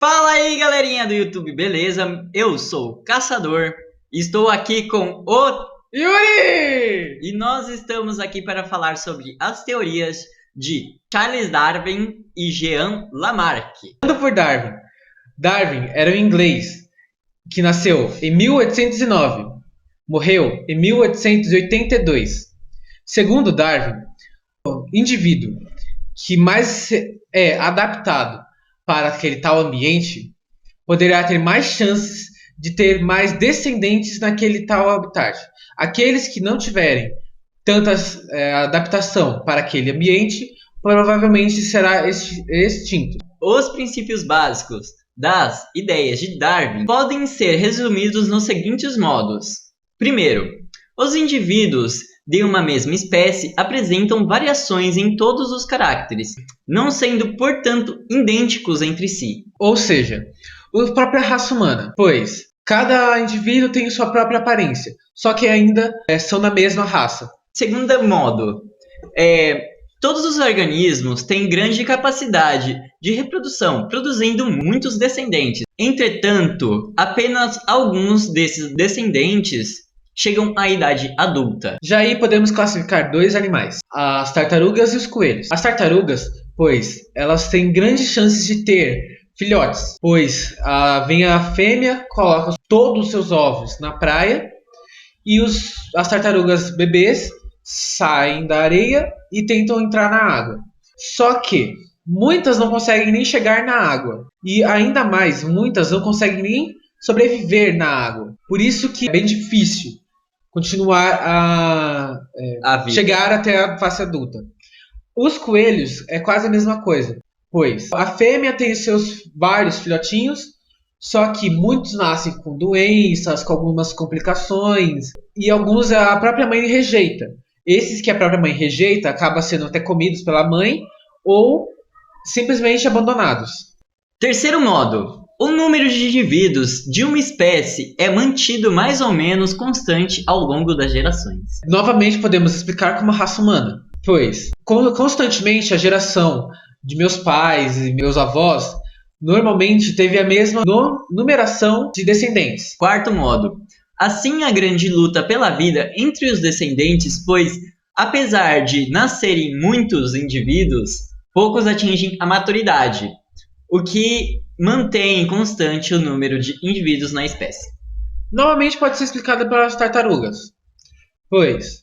Fala aí, galerinha do YouTube, beleza? Eu sou o Caçador, estou aqui com o Yuri! e nós estamos aqui para falar sobre as teorias de Charles Darwin e Jean Lamarck. Começando por Darwin. Darwin era um inglês que nasceu em 1809, morreu em 1882. Segundo Darwin, o indivíduo que mais é adaptado para aquele tal ambiente poderá ter mais chances de ter mais descendentes naquele tal habitat. Aqueles que não tiverem tanta adaptação para aquele ambiente provavelmente será extinto. Os princípios básicos das ideias de Darwin podem ser resumidos nos seguintes modos. Primeiro, os indivíduos de uma mesma espécie apresentam variações em todos os caracteres, não sendo, portanto, idênticos entre si. Ou seja, a própria raça humana, pois cada indivíduo tem sua própria aparência, só que ainda são da mesma raça. Segundo modo, todos os organismos têm grande capacidade de reprodução, produzindo muitos descendentes. Entretanto, apenas alguns desses descendentes chegam à idade adulta. Já aí podemos classificar dois animais, as tartarugas e os coelhos. As tartarugas, pois, elas têm grandes chances de ter filhotes, pois vem a fêmea, coloca todos os seus ovos na praia e as tartarugas bebês saem da areia e tentam entrar na água. Só que muitas não conseguem nem chegar na água e ainda mais, muitas não conseguem nem sobreviver na água. Por isso que é bem difícil continuar a chegar até a fase adulta. Os coelhos é quase a mesma coisa, pois a fêmea tem seus vários filhotinhos, só que muitos nascem com doenças, com algumas complicações, e alguns a própria mãe rejeita. Esses que a própria mãe rejeita acabam sendo até comidos pela mãe ou simplesmente abandonados. Terceiro modo, o número de indivíduos de uma espécie é mantido mais ou menos constante ao longo das gerações. Novamente podemos explicar como a raça humana, pois constantemente a geração de meus pais e meus avós normalmente teve a mesma numeração de descendentes. Quarto modo, assim a grande luta pela vida entre os descendentes, pois apesar de nascerem muitos indivíduos, poucos atingem a maturidade, o que mantém constante o número de indivíduos na espécie. Novamente pode ser explicado pelas tartarugas, pois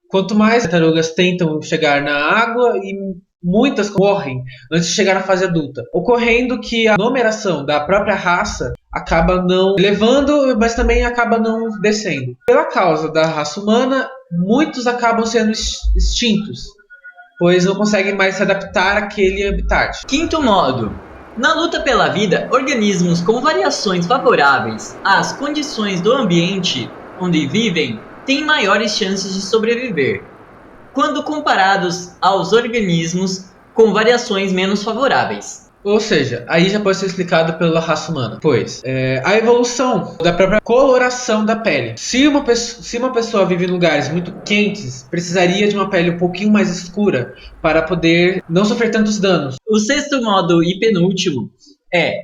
quanto mais tartarugas tentam chegar na água e muitas morrem antes de chegar na fase adulta, ocorrendo que a numeração da própria raça acaba não elevando, mas também acaba não descendo. Pela causa da raça humana, muitos acabam sendo extintos, pois não conseguem mais se adaptar àquele habitat. Quinto modo, na luta pela vida, organismos com variações favoráveis às condições do ambiente onde vivem têm maiores chances de sobreviver, quando comparados aos organismos com variações menos favoráveis. Ou seja, aí já pode ser explicado pela raça humana, pois a evolução da própria coloração da pele. Se uma pessoa vive em lugares muito quentes, precisaria de uma pele um pouquinho mais escura para poder não sofrer tantos danos. O sexto modo e penúltimo é: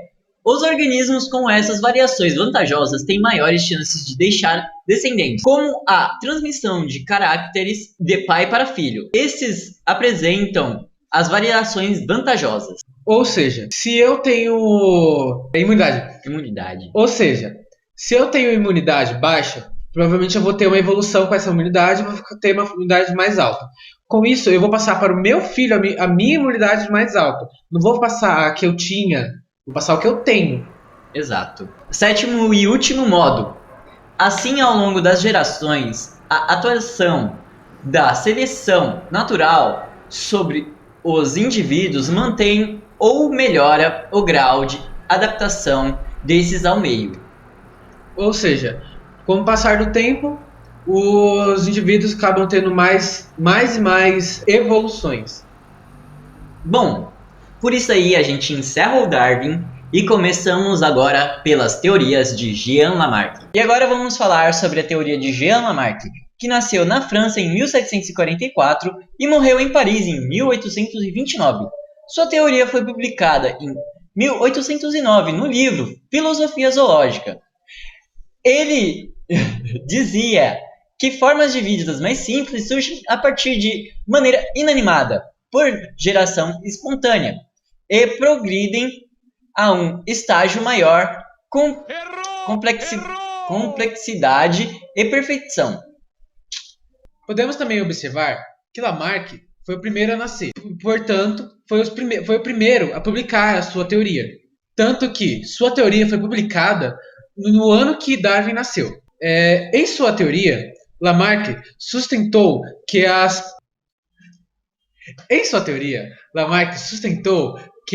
os organismos com essas variações vantajosas têm maiores chances de deixar descendentes, como a transmissão de caracteres de pai para filho. Esses apresentam as variações vantajosas. Ou seja, se eu tenho Imunidade. Ou seja, se eu tenho imunidade baixa, provavelmente eu vou ter uma evolução com essa imunidade e vou ter uma imunidade mais alta. Com isso, eu vou passar para o meu filho a minha imunidade mais alta. Não vou passar a que eu tinha, vou passar o que eu tenho. Exato. Sétimo e último modo. Assim, ao longo das gerações, a atuação da seleção natural sobre os indivíduos mantém ou melhora o grau de adaptação desses ao meio. Ou seja, com o passar do tempo, os indivíduos acabam tendo mais e mais evoluções. Bom, por isso aí a gente encerra o Darwin e começamos agora pelas teorias de Jean Lamarck. E agora vamos falar sobre a teoria de Jean Lamarck, que nasceu na França em 1744 e morreu em Paris em 1829. Sua teoria foi publicada em 1809, no livro Filosofia Zoológica. Ele dizia que formas de vida mais simples surgem a partir de maneira inanimada, por geração espontânea, e progridem a um estágio maior com complexidade e perfeição. Podemos também observar que Lamarck foi o primeiro a nascer, portanto, foi o primeiro a publicar a sua teoria. Tanto que sua teoria foi publicada no ano que Darwin nasceu. Em sua teoria, Lamarck sustentou que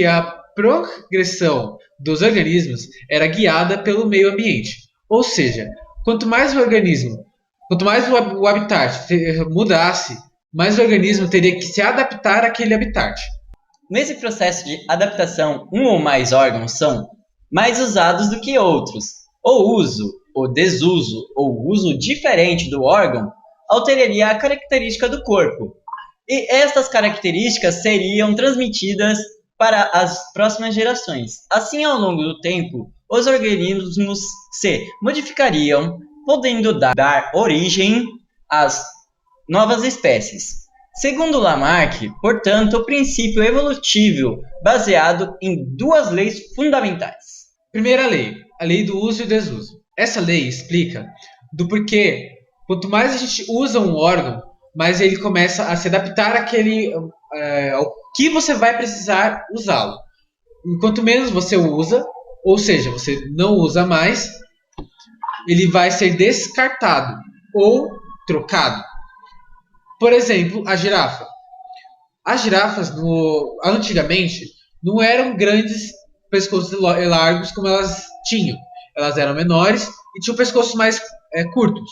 a progressão dos organismos era guiada pelo meio ambiente. Ou seja, quanto mais o habitat mudasse, mais o organismo teria que se adaptar àquele habitat. Nesse processo de adaptação, um ou mais órgãos são mais usados do que outros. O uso, o desuso ou uso diferente do órgão alteraria a característica do corpo. E estas características seriam transmitidas para as próximas gerações. Assim, ao longo do tempo, os organismos se modificariam, podendo dar origem às novas espécies. Segundo Lamarck, portanto, o princípio evolutivo baseado em duas leis fundamentais. Primeira lei, a lei do uso e desuso. Essa lei explica do porquê, quanto mais a gente usa um órgão, mais ele começa a se adaptar ao que você vai precisar usá-lo. Enquanto menos você usa, ou seja, você não usa mais, ele vai ser descartado ou trocado. Por exemplo, a girafa. As girafas, antigamente, não eram grandes pescoços largos como elas tinham. Elas eram menores e tinham pescoços mais curtos.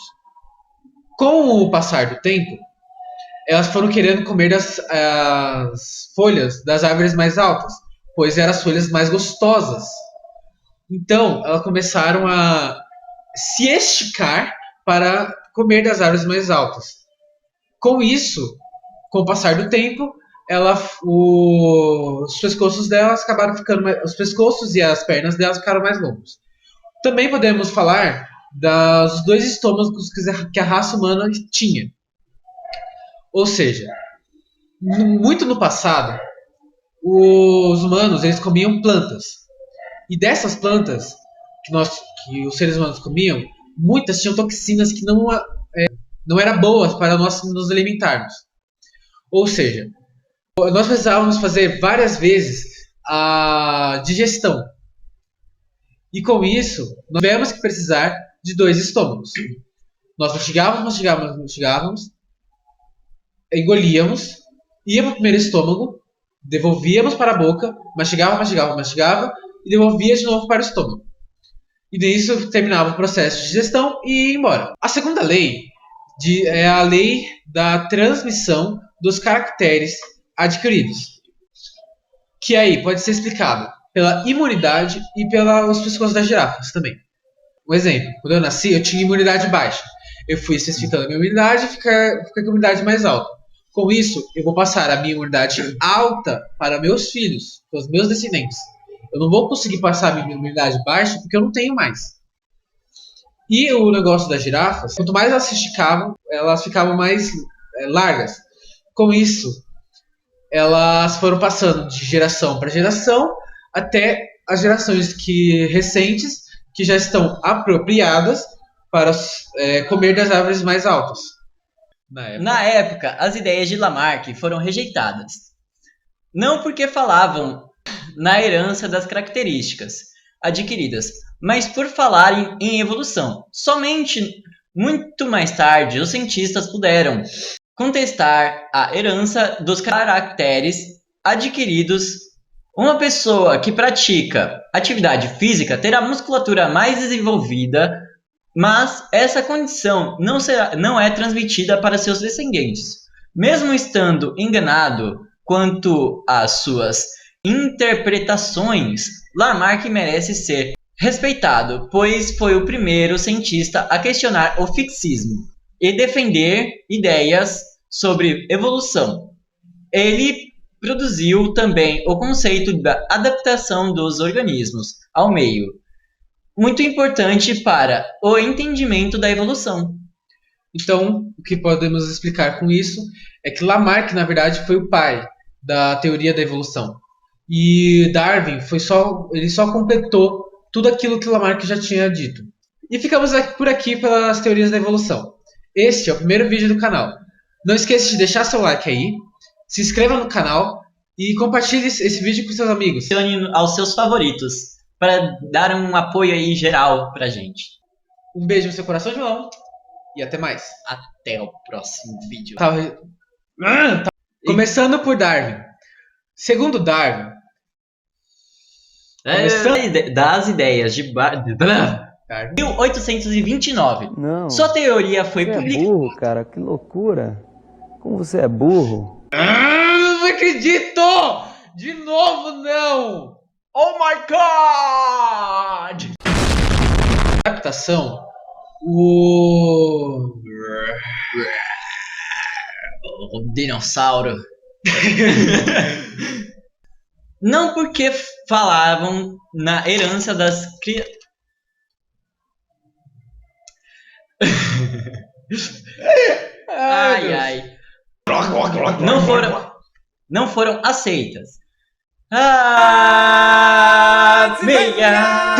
Com o passar do tempo, elas foram querendo comer as folhas das árvores mais altas, pois eram as folhas mais gostosas. Então, elas começaram a se esticar para comer das árvores mais altas. Com isso, com o passar do tempo, os pescoços delas acabaram ficando os pescoços e as pernas delas ficaram mais longos. Também podemos falar dos dois estômagos que a raça humana tinha. Ou seja, muito no passado, os humanos eles comiam plantas. E dessas plantas que os seres humanos comiam, muitas tinham toxinas que não eram boas para nós nos alimentarmos. Ou seja, nós precisávamos fazer várias vezes a digestão. E com isso, nós tivemos que precisar de dois estômagos. Nós mastigávamos, engolíamos, ia para o primeiro estômago, devolvíamos para a boca, mastigava e devolvia de novo para o estômago. E nisso terminava o processo de digestão e ia embora. A segunda lei é a lei da transmissão dos caracteres adquiridos, que aí pode ser explicado pela imunidade e pelos pescoços das girafas também. Um exemplo, quando eu nasci eu tinha imunidade baixa. Eu fui especificando a minha imunidade e ficar com a imunidade mais alta. Com isso, eu vou passar a minha imunidade alta para meus filhos, para os meus descendentes. Eu não vou conseguir passar a minha imunidade baixa porque eu não tenho mais. E o negócio das girafas, quanto mais elas se esticavam, elas ficavam mais largas. Com isso, elas foram passando de geração para geração até as gerações recentes que já estão apropriadas para comer das árvores mais altas. Na época, as ideias de Lamarck foram rejeitadas. Não porque falavam na herança das características adquiridas, mas por falarem em evolução. Somente muito mais tarde, os cientistas puderam contestar a herança dos caracteres adquiridos. Uma pessoa que pratica atividade física terá musculatura mais desenvolvida, mas essa condição não é transmitida para seus descendentes. Mesmo estando enganado quanto às suas interpretações, Lamarck merece ser respeitado, pois foi o primeiro cientista a questionar o fixismo e defender ideias sobre evolução. Ele produziu também o conceito da adaptação dos organismos ao meio, muito importante para o entendimento da evolução. Então, o que podemos explicar com isso é que Lamarck, na verdade, foi o pai da teoria da evolução. E Darwin ele só completou tudo aquilo que Lamarck já tinha dito. E ficamos por aqui pelas teorias da evolução. Este é o primeiro vídeo do canal. Não esqueça de deixar seu like aí, se inscreva no canal e compartilhe esse vídeo com seus amigos. Adicione aos seus favoritos para dar um apoio aí geral pra gente. Um beijo no seu coração, João, e até mais. Até o próximo vídeo. Começando por Darwin. Segundo Darwin, das ideias de Darwin. 1829. Não. Sua teoria foi Você é publicada. burro, cara, que loucura. Como você é burro. não acredito! De novo, não! Oh my God! Adaptação, o dinossauro. Não porque falavam na herança das crianças. Ai. Não foram aceitas. Meia.